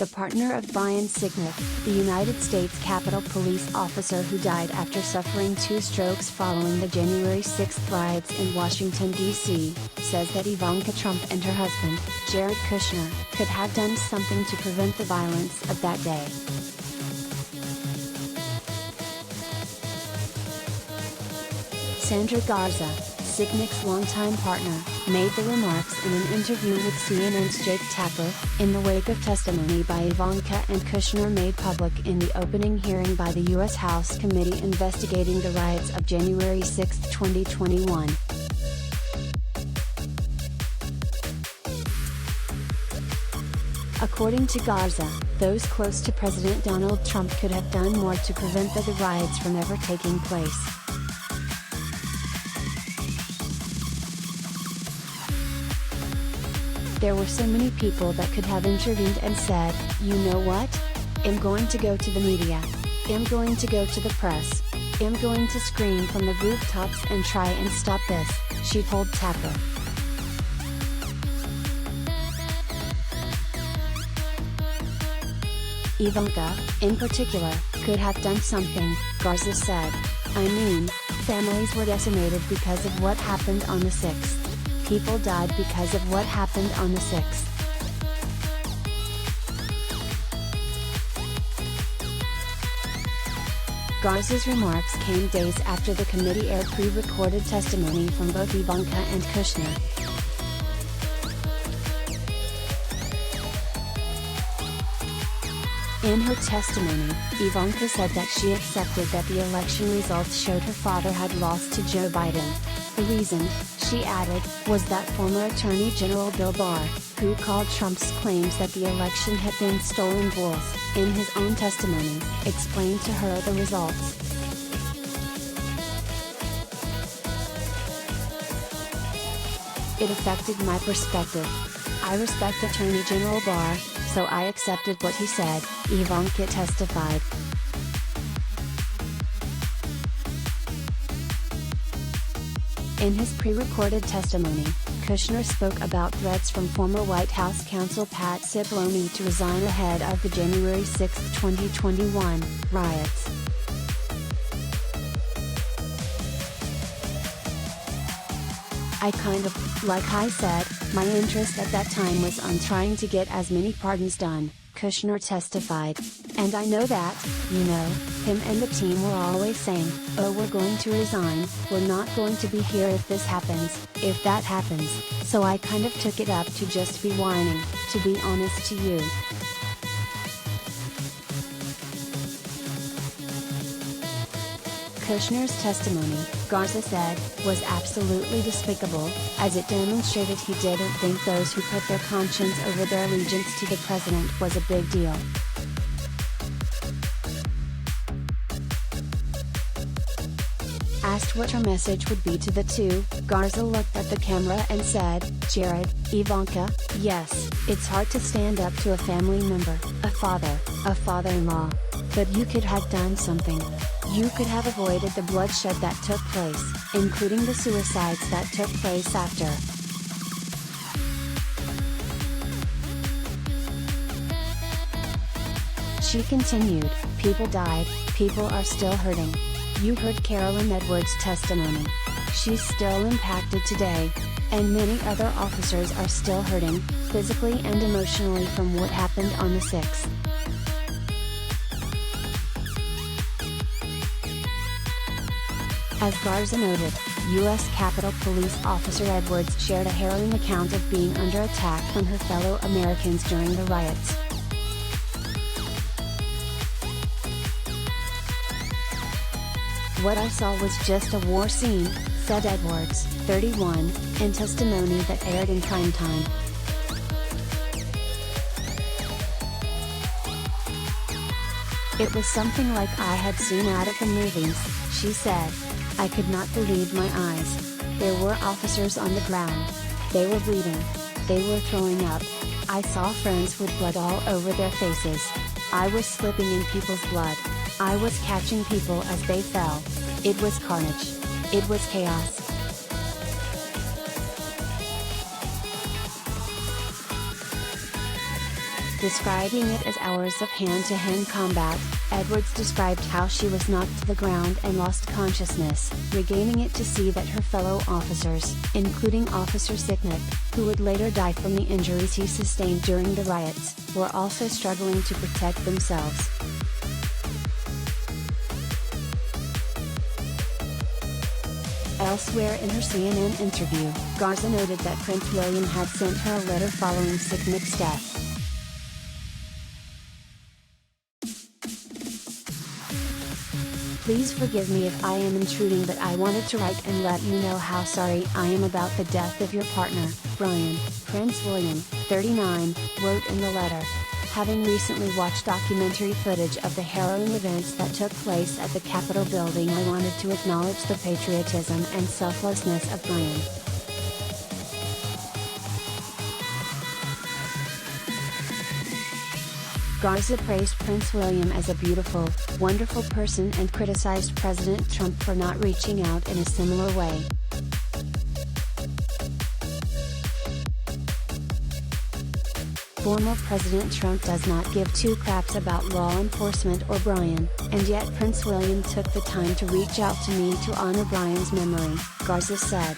the partner of Brian Sicknick, the United States Capitol Police officer who died after suffering 2 strokes following the January 6 riots in Washington, D.C., says that Ivanka Trump and her husband, Jared Kushner, could have done something to prevent the violence of that day. Sandra Garza, Sicknick's longtime partner, made the remarks in an interview with CNN's Jake Tapper, in the wake of testimony by Ivanka and Kushner made public in the opening hearing by the U.S. House Committee investigating the riots of January 6, 2021. According to Garza, those close to President Donald Trump could have done more to prevent the riots from ever taking place. There were so many people that could have intervened and said, you know what? I'm going to go to the media. I'm going to go to the press. I'm going to scream from the rooftops and try and stop this, she told Tapper. Ivanka, in particular, could have done something, Garza said. I mean, families were decimated because of what happened on the 6th. People died because of what happened on the 6th. Garza's remarks came days after the committee aired pre-recorded testimony from both Ivanka and Kushner. In her testimony, Ivanka said that she accepted that the election results showed her father had lost to Joe Biden. The reason, she added, was that former Attorney General Bill Barr, who called Trump's claims that the election had been stolen bulls, in his own testimony, explained to her the results. It affected my perspective. I respect Attorney General Barr, so I accepted what he said, Ivanka testified. In his pre-recorded testimony, Kushner spoke about threats from former White House counsel Pat Cipollone to resign ahead of the January 6, 2021, riots. Like I said, my interest at that time was on trying to get as many pardons done, Kushner testified. And I know that, him and the team were always saying, oh, we're going to resign, we're not going to be here if this happens, if that happens, so I kind of took it up to just be whining, to be honest to you. Kushner's testimony, Garza said, was absolutely despicable, as it demonstrated he didn't think those who put their conscience over their allegiance to the president was a big deal. Asked what her message would be to the two, Garza looked at the camera and said, Jared, Ivanka, yes, it's hard to stand up to a family member, a father-in-law. But you could have done something. You could have avoided the bloodshed that took place, including the suicides that took place after. She continued, people died, people are still hurting. You heard Carolyn Edwards' testimony. She's still impacted today. And many other officers are still hurting, physically and emotionally from what happened on the 6th. As Garza noted, U.S. Capitol Police Officer Edwards shared a harrowing account of being under attack from her fellow Americans during the riots. What I saw was just a war scene, said Edwards, 31, in testimony that aired in primetime. It was something like I had seen out of the movies, she said. I could not believe my eyes. There were officers on the ground. They were bleeding. They were throwing up. I saw friends with blood all over their faces. I was slipping in people's blood. I was catching people as they fell. It was carnage. It was chaos. Describing it as hours of hand-to-hand combat, Edwards described how she was knocked to the ground and lost consciousness, regaining it to see that her fellow officers, including Officer Sicknick, who would later die from the injuries he sustained during the riots, were also struggling to protect themselves. Elsewhere in her CNN interview, Garza noted that Prince William had sent her a letter following Sicknick's death. Please forgive me if I am intruding, but I wanted to write and let you know how sorry I am about the death of your partner, Brian, Prince William, 39, wrote in the letter. Having recently watched documentary footage of the harrowing events that took place at the Capitol building, I wanted to acknowledge the patriotism and selflessness of Brian. Garza praised Prince William as a beautiful, wonderful person and criticized President Trump for not reaching out in a similar way. Former President Trump does not give two craps about law enforcement or Brian, and yet Prince William took the time to reach out to me to honor Brian's memory, Garza said.